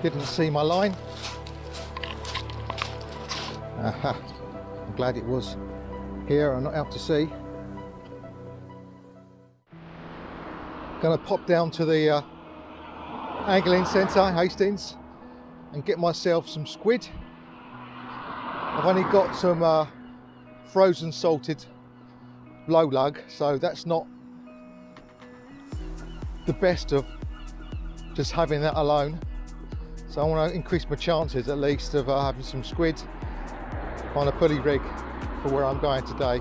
Didn't see my line. Aha, I'm glad it was here and not out to sea. Gonna pop down to the angling centre, Hastings, and get myself some squid. I've only got some frozen salted low lug, so that's not the best of just having that alone. So I want to increase my chances at least of having some squid on a pulley rig for where I'm going today.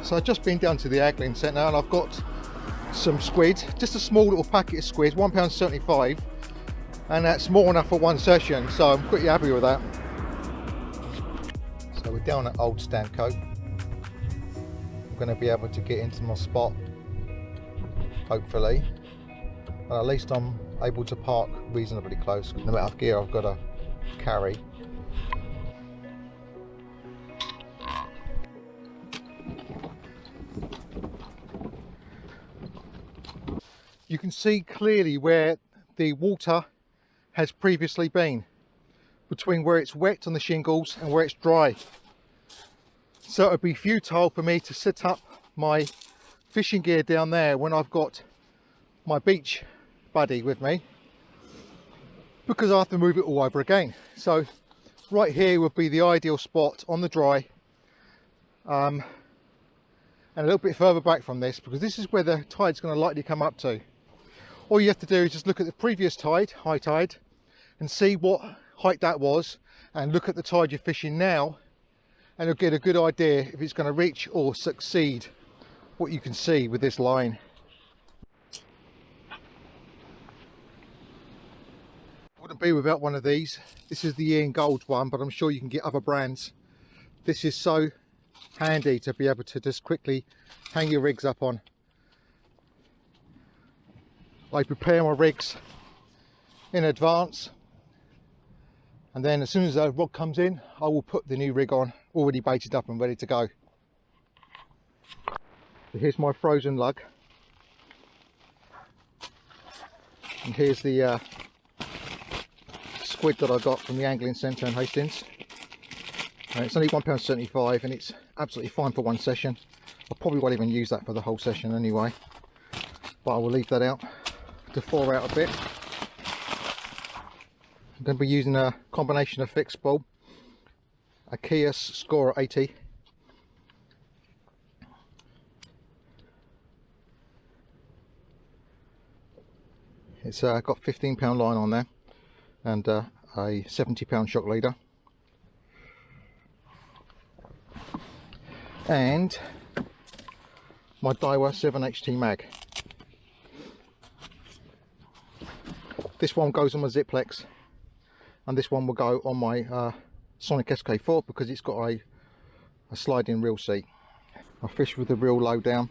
So I've just been down to the angling centre and I've got some squid, just a small little packet of squid, £1.75, and that's more enough for one session, so I'm pretty happy with that. So we're down at Old Stamco. I'm going to be able to get into my spot, hopefully, and at least I'm able to park reasonably close, no matter how gear I've got to carry. You can see clearly where the water has previously been, between where it's wet on the shingles and where it's dry. So it would be futile for me to set up my fishing gear down there when I've got my beach buddy with me, because I have to move it all over again. So right here would be the ideal spot on the dry, and a little bit further back from this, because this is where the tide's going to likely come up to. All you have to do is just look at the previous tide, high tide, and see what height that was, and look at the tide you're fishing now, and you'll get a good idea if it's going to reach or succeed what you can see with this line. Wouldn't be without one of these. This is the Ian Gold one, but I'm sure you can get other brands. This is so handy to be able to just quickly hang your rigs up on. I prepare my rigs in advance, and then as soon as the rod comes in, I will put the new rig on, already baited up and ready to go. So here's my frozen lug, and here's the squid that I got from the angling centre in Hastings. And it's only £1.75 and it's absolutely fine for one session. I probably won't even use that for the whole session anyway, but I will leave that out to thaw out a bit. I'm going to be using a combination of fixed ball, a Kia Scorer 80, it's got £15 line on there, and a £70 shock leader, and my Daiwa 7HT mag. This one goes on my Ziplex, and this one will go on my Sonic SK4 because it's got a sliding reel seat. I fish with the reel low down.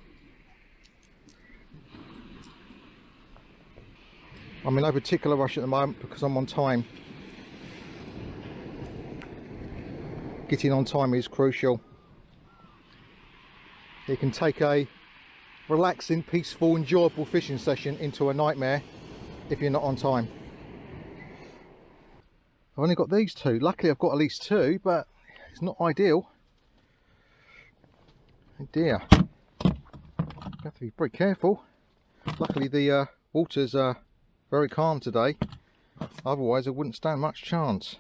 I'm in no particular rush at the moment because I'm on time. Getting on time is crucial. It can take a relaxing, peaceful, enjoyable fishing session into a nightmare if you're not on time. I've only got these two. Luckily I've got at least two, but it's not ideal. Oh dear. You have to be pretty careful. Luckily the water's very calm today, otherwise I wouldn't stand much chance.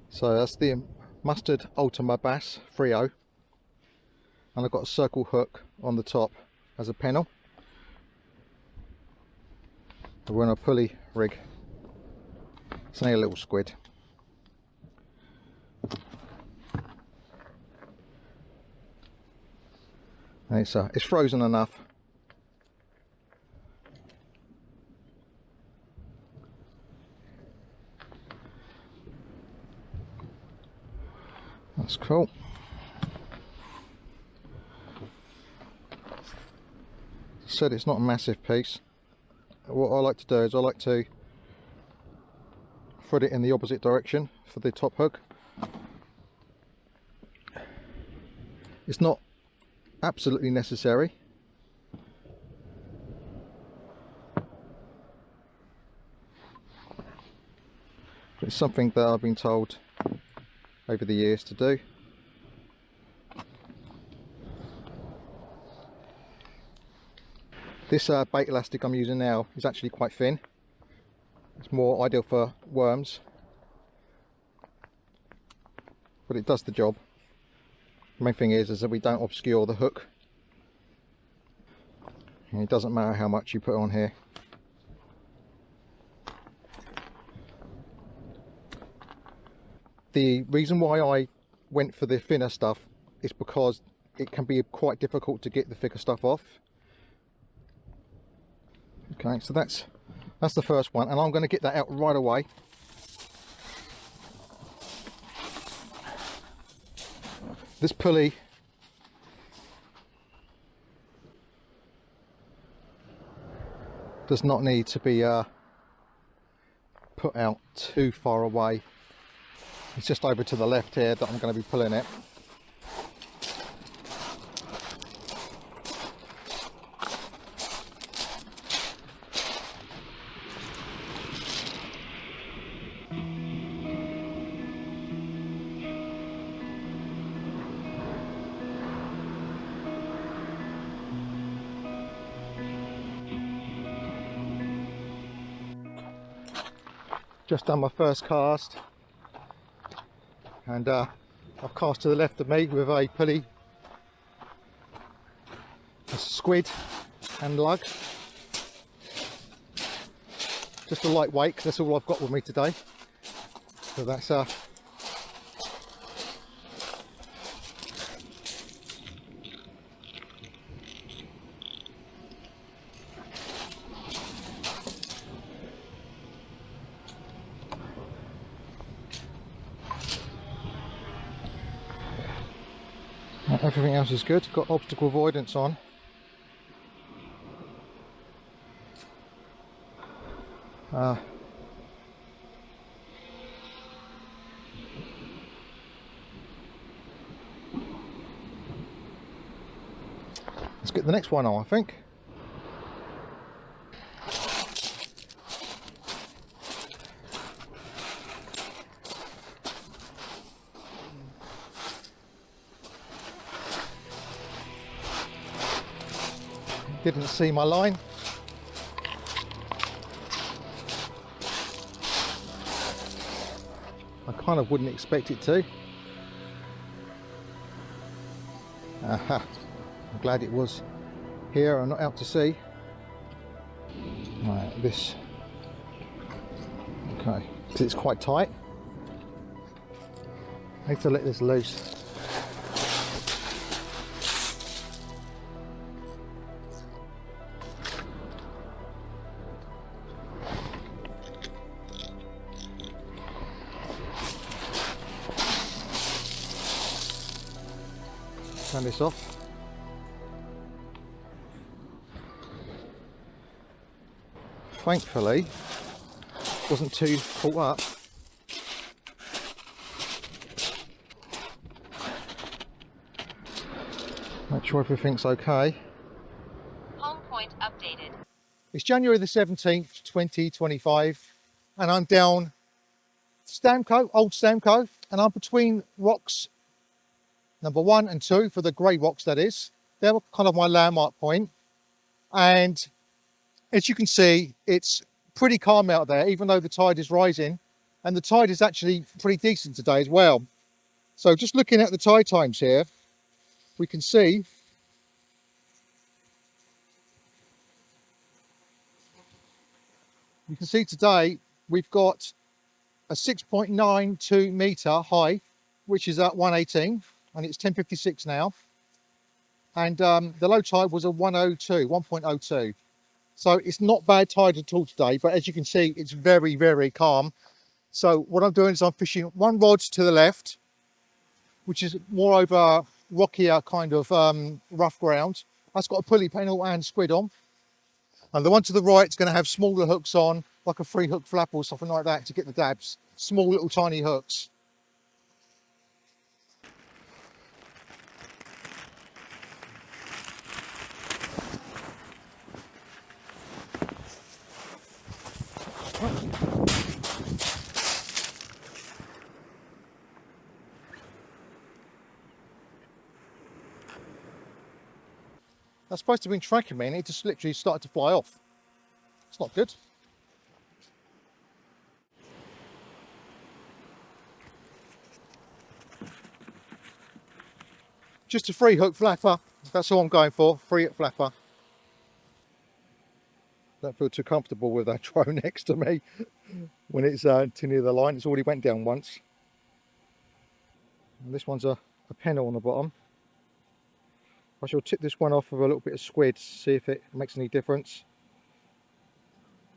So that's the Mustard Ultima Bass 3.0, and I've got a circle hook on the top as a pennel. We're on a pulley rig. It's only a little squid. And it's frozen enough. That's cool. As I said, it's not a massive piece. What I like to do is I like to thread it in the opposite direction for the top hook. It's not absolutely necessary. It's something that I've been told over the years to do. This bait elastic I'm using now is actually quite thin. It's more ideal for worms, but it does the job. The main thing is that we don't obscure the hook. And it doesn't matter how much you put on here. The reason why I went for the thinner stuff is because it can be quite difficult to get the thicker stuff off. Okay, so that's the first one, and I'm going to get that out right away. This pulley does not need to be put out too far away. It's just over to the left here that I'm going to be pulling it. Just done my first cast, and I've cast to the left of me with a pulley, a squid and lug. Just a lightweight, 'cause that's all I've got with me today. So that's everything else is good. Got obstacle avoidance on. Let's get the next one on, I think. Didn't see my line. I kind of wouldn't expect it to. Aha. I'm glad it was here and not out to sea. Right, this. Okay, so it's quite tight. I need to let this loose. Turn this off. Thankfully, wasn't too caught up. Make sure everything's okay. Home point updated. It's January the 17th, 2025, and I'm down Stamco, old Stamco, and I'm between rocks number 1 and 2 for the grey rocks, that is. They're kind of my landmark point. And as you can see, it's pretty calm out there, even though the tide is rising. And the tide is actually pretty decent today as well. So just looking at the tide times here, we can see today we've got a 6.92 metre high, which is at 118, and it's 10:56 now. And the low tide was a 1.02. So it's not bad tide at all today, but as you can see, it's very, very calm. So what I'm doing is I'm fishing one rod to the left, which is more over rockier kind of rough ground. That's got a pulley panel and squid on. And the one to the right is going to have smaller hooks on, like a 3-hook flap or something like that to get the dabs. Small little tiny hooks. That's supposed to have been tracking me and it just literally started to fly off. It's not good. Just a free hook flapper. That's all I'm going for. Free hook flapper. Don't feel too comfortable with that drone next to me when it's too near the line. It's already went down once. And this one's a pennel on the bottom. I shall tip this one off with a little bit of squid, see if it makes any difference.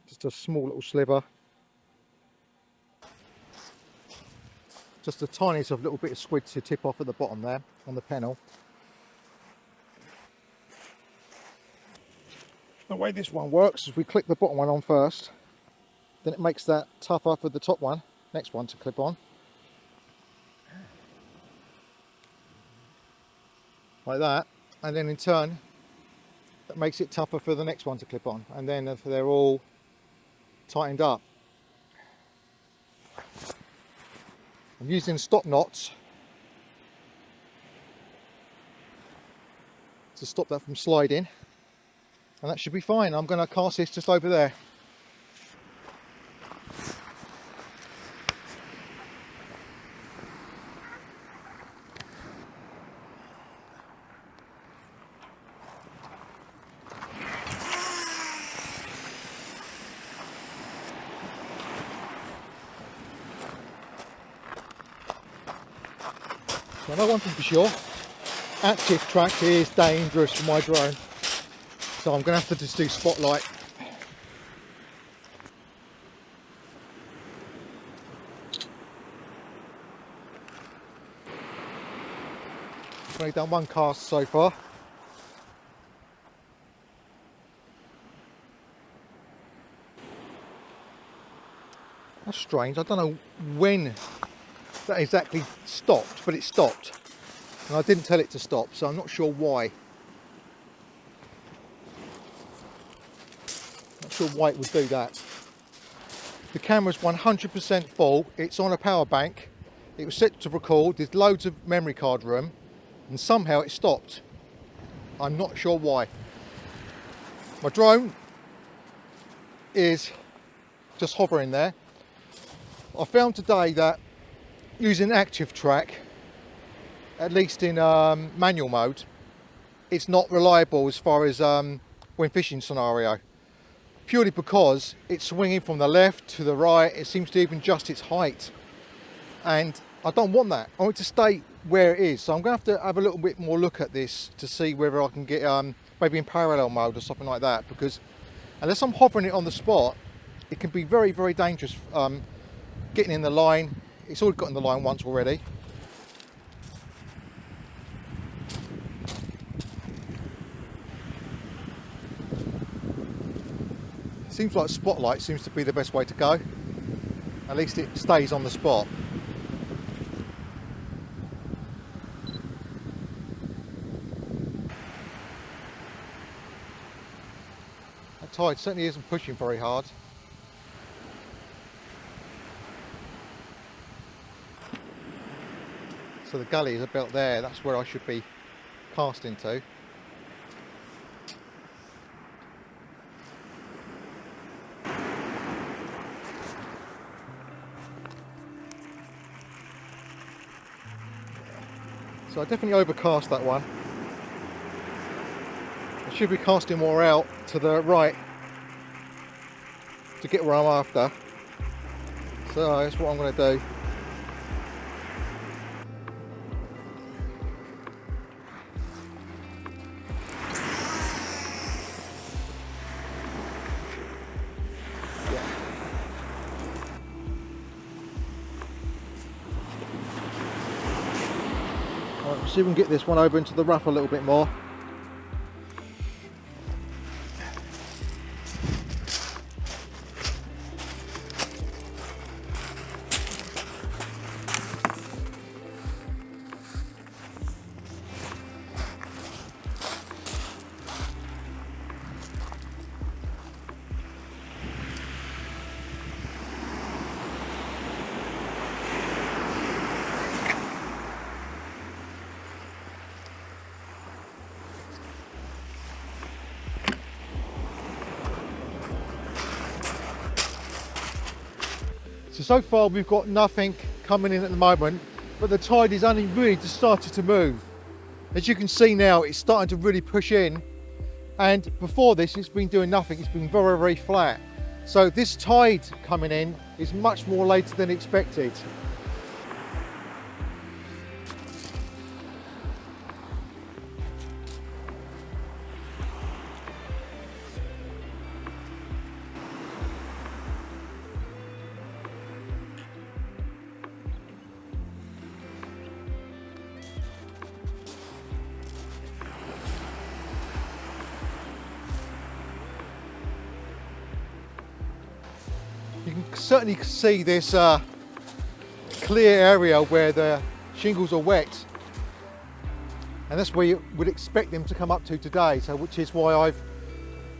Just a small little sliver. Just the tiniest of little bit of squid to tip off at the bottom there on the pennel. The way this one works is we click the bottom one on first, then it makes that tougher for the top one, next one to clip on. Like that, and then in turn that makes it tougher for the next one to clip on, and then they're all tightened up. I'm using stop knots to stop that from sliding, and that should be fine. I'm going to cast this just over there. So I know one thing for sure, active track is dangerous for my drone, so I'm going to have to just do spotlight. I've only done one cast so far. That's strange, I don't know when that exactly stopped, but it stopped. And I didn't tell it to stop, so I'm not sure why. Not sure why it would do that. The camera's 100% full, it's on a power bank, it was set to record, there's loads of memory card room, and somehow it stopped. I'm not sure why. My drone is just hovering there. I found today that using active track, at least in manual mode, it's not reliable as far as when fishing scenario, purely because it's swinging from the left to the right. It seems to even adjust its height, and I don't want that. I want it to stay where it is, so I'm going to have a little bit more look at this to see whether I can get maybe in parallel mode or something like that, because unless I'm hovering it on the spot, it can be very, very dangerous getting in the line. It's already got in the line once already. Seems like spotlight seems to be the best way to go. At least it stays on the spot. That tide certainly isn't pushing very hard. So the gully is about there, that's where I should be casting to. So I definitely overcast that one. I should be casting more out to the right to get where I'm after. So that's what I'm going to do. Right, see if we can get this one over into the rough a little bit more. So far we've got nothing coming in at the moment, but the tide is only really just started to move. As you can see now, it's starting to really push in, and before this it's been doing nothing. It's been very, very flat. So this tide coming in is much more later than expected. You can certainly see this clear area where the shingles are wet, and that's where you would expect them to come up to today, so which is why I've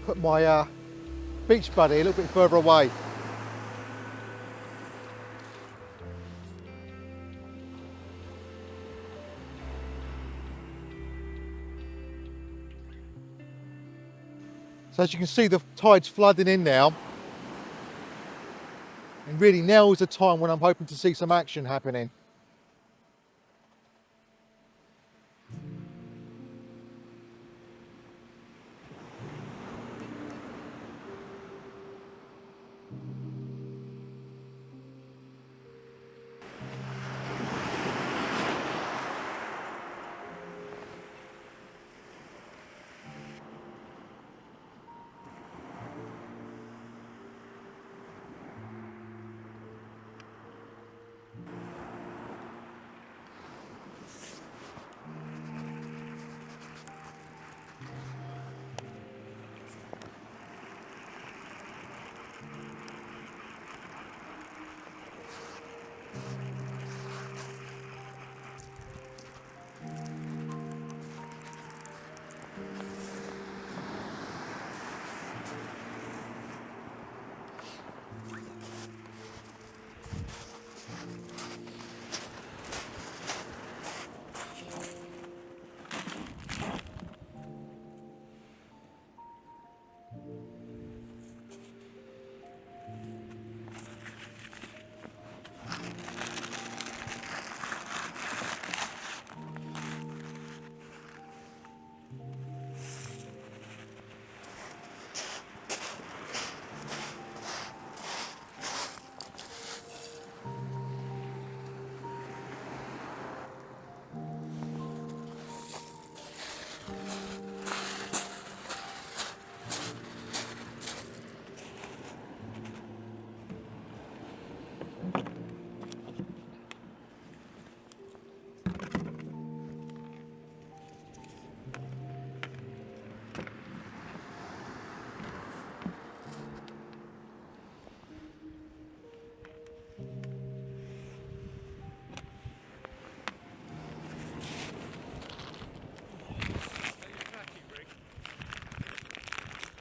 put my beach buddy a little bit further away. So as you can see, the tide's flooding in now. And really now is the time when I'm hoping to see some action happening.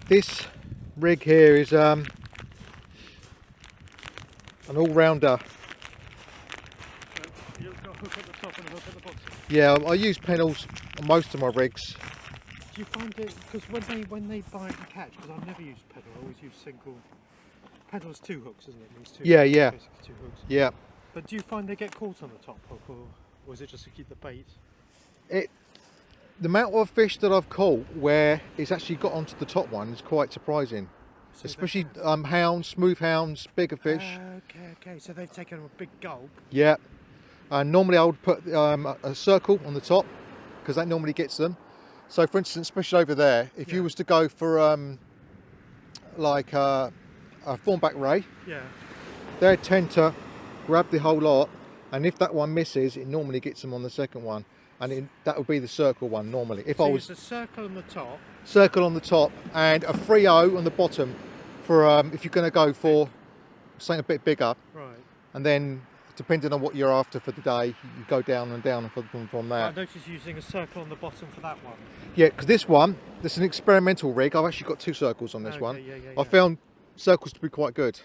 This rig here is an all-rounder. You've got a hook at the top and a hook at the bottom. Yeah, I use pedals on most of my rigs. Do you find it, because when they bite and catch, because I've never used pedal, I always use single. Pedal is two hooks, isn't it? These two Yeah, hooks, yeah. basically two hooks. Yeah. But do you find they get caught on the top hook, or is it just to keep the bait? The amount of fish that I've caught where it's actually got onto the top one is quite surprising. So Especially hounds, smooth hounds, bigger fish. Okay. So they've taken a big gulp. Yeah. Normally I would put a circle on the top because that normally gets them. So for instance, especially over there, if you was to go for like a thornback ray, they tend to grab the whole lot, and if that one misses, it normally gets them on the second one, and that would be the circle one normally. If so I was a circle on the top. Circle on the top and a 3-0 on the bottom for if you're going to go for something a bit bigger. Right. And then depending on what you're after for the day, you go down and down from there. I noticed using a circle on the bottom for that one. Yeah, because this is an experimental rig. I've actually got 2 circles on this one. Yeah. I found circles to be quite good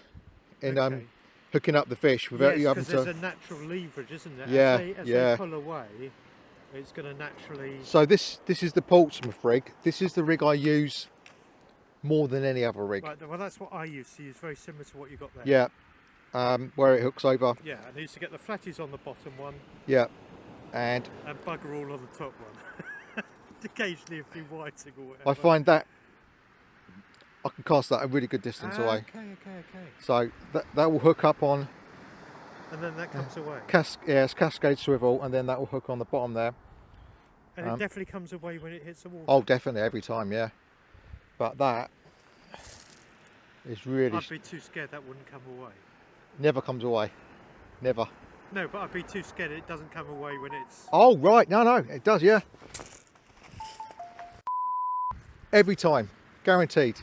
in hooking up the fish without you having to. Because there's a natural leverage, isn't there? Yeah, as they pull away, it's going to naturally. So this is the Portsmouth rig. This is the rig I use more than any other rig. Right. Well, that's what I used to use. Very similar to what you got there. Yeah. where it hooks over. Yeah, and I used to get the flatties on the bottom one Yeah, and and bugger all on the top one. Occasionally a few whiting or whatever. I find that I can cast that a really good distance away. Okay. So that will hook up on And then that comes away. it's cascade swivel, and then that will hook on the bottom there. And it definitely comes away when it hits the water. Oh, definitely every time, yeah. But that is really I'd be too scared that wouldn't come away. never comes away, never. No, but I'd be too scared it doesn't come away when it's... Oh right, no, it does, yeah. Every time, guaranteed.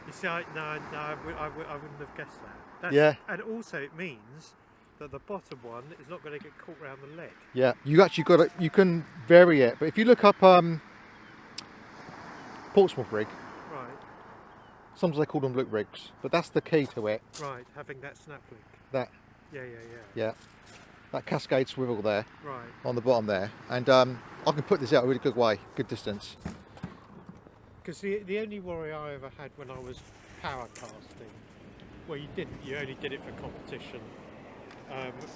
You see, I wouldn't have guessed that. Yeah. And also it means that the bottom one is not going to get caught around the leg. Yeah, you actually got it. You can vary it, but if you look up Portsmouth rig, Right, sometimes they call them loop rigs, but that's the key to it. right, having that snap link. That Yeah. that cascade swivel there Right. on the bottom there, and I can put this out a really good way, good distance. Because the only worry I ever had when I was power casting, well you only did it for competition,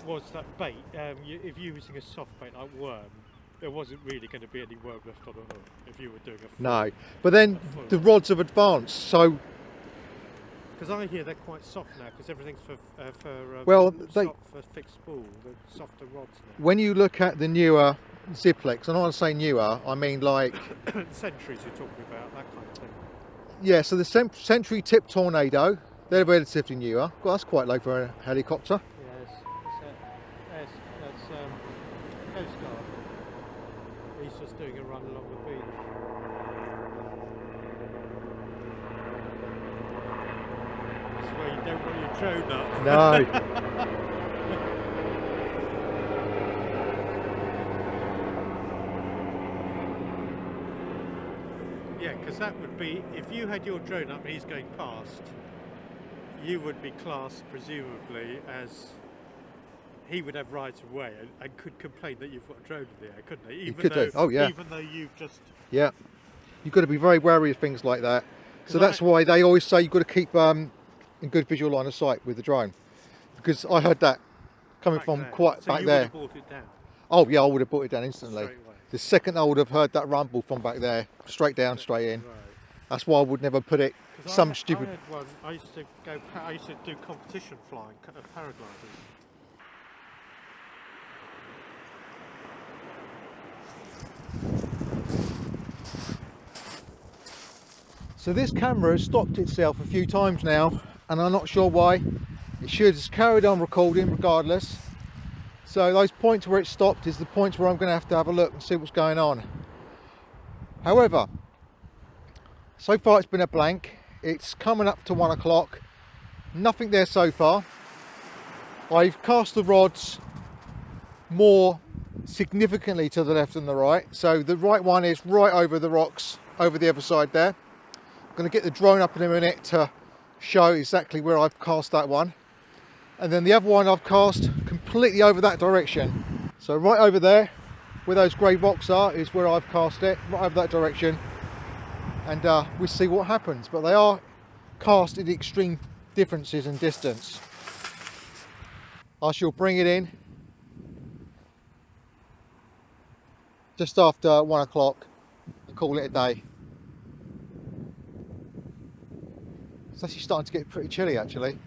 was that bait. If you're using a soft bait like worm, there wasn't really going to be any worm left on the hook if you were doing a full. No, but then the rods have advanced, so because I hear they're quite soft now because everything's for fixed spool, the softer rods now. when you look at the newer Ziplex, and I want to say newer, I mean like Centuries you're talking about, that kind of thing. yeah. So the Century Tip Tornado, they're relatively newer. Well, that's quite low for a helicopter. Yes, that's Coast Guard. He's just doing a run along the beach. This is where you don't want your drone up. No. Yeah, because that would be, if you had your drone up and he's going past, you would be classed presumably as, he would have rights of way and could complain that you've got a drone in the air, couldn't he? You could do. Oh yeah. Even though you've just... Yeah. You've got to be very wary of things like that. So that's why they always say you've got to keep in good visual line of sight with the drone. Because I heard that coming back from there. quite So back you there. would have brought it down Oh yeah, I would have brought it down instantly. straight away. The second I would have heard that rumble from back there, straight down, straight in. Right. That's why I would never put it 'Cause some I stupid... had one, I used to do competition flying, paragliding. So this camera has stopped itself a few times now, and I'm not sure why. It should have carried on recording regardless. So those points where it stopped is the points where I'm going to have a look and see what's going on. However, so far it's been a blank. It's coming up to 1 o'clock. Nothing there so far. I've cast the rods more significantly to the left than the right. So the right one is right over the rocks, over the other side there. I'm going to get the drone up in a minute to show exactly where I've cast that one. And then the other one I've cast completely over that direction. So right over there, where those grey rocks are, is where I've cast it, right over that direction. And we'll see what happens. But they are cast in extreme differences in distance. I shall bring it in just after 1 o'clock and call it a day. It's actually starting to get pretty chilly actually.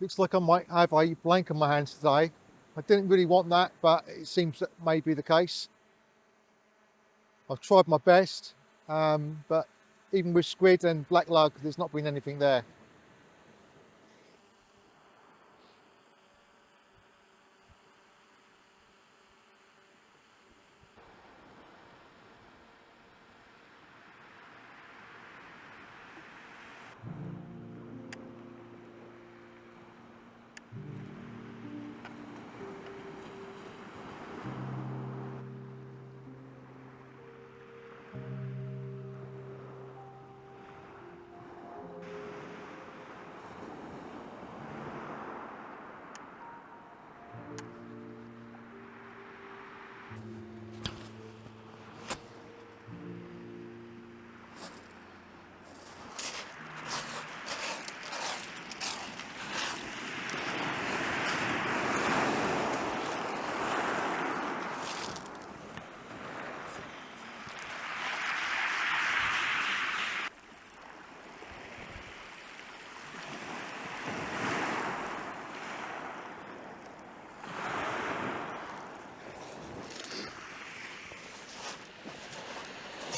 Looks like I might have a blank on my hands today. I didn't really want that, but it seems that may be the case. I've tried my best, but even with squid and black lug, there's not been anything there.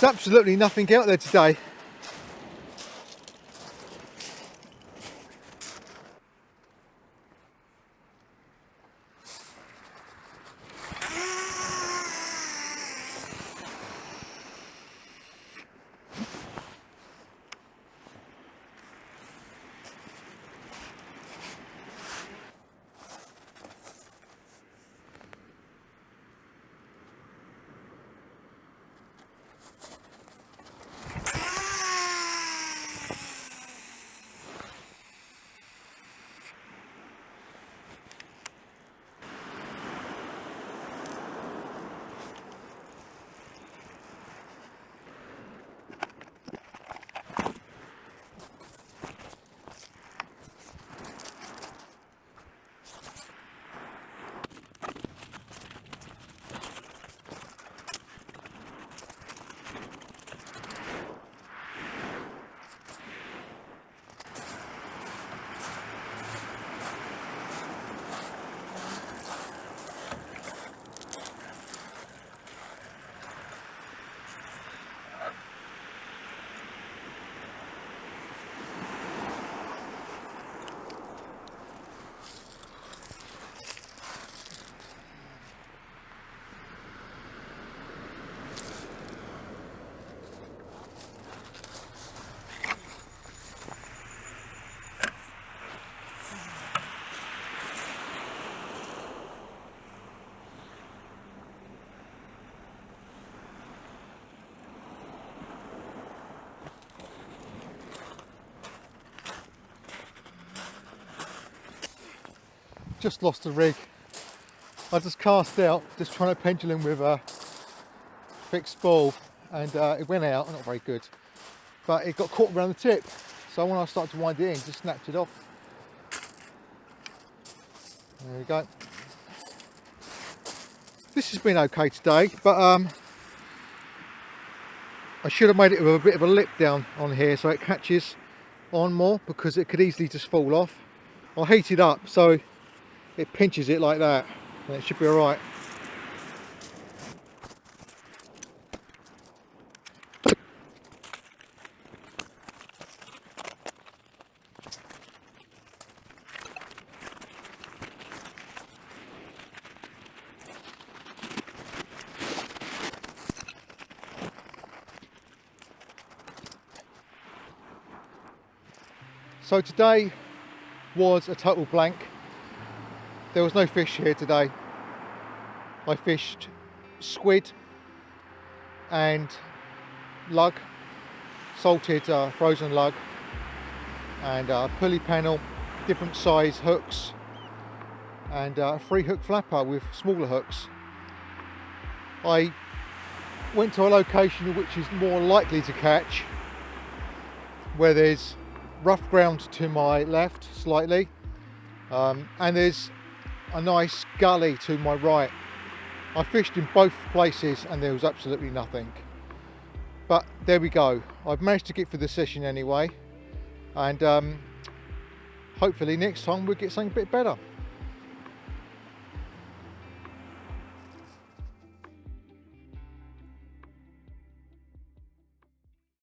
There's absolutely nothing out there today. Just lost the rig. I just cast out, just trying to pendulum with a fixed ball, and it went out, not very good. But it got caught around the tip. So when I started to wind it in, just snapped it off. There we go. This has been okay today, but I should have made it with a bit of a lip down on here so it catches on more, because it could easily just fall off. I'll heat it up so it pinches it like that, and it should be alright. So today was a total blank. There was no fish here today. I fished squid and lug, salted frozen lug, and pulley panel, different size hooks, and a 3-hook flapper with smaller hooks. I went to a location which is more likely to catch, where there's rough ground to my left slightly, and there's a nice gully to my right. I fished in both places and there was absolutely nothing. But there we go. I've managed to get through the session anyway, and hopefully next time we'll get something a bit better.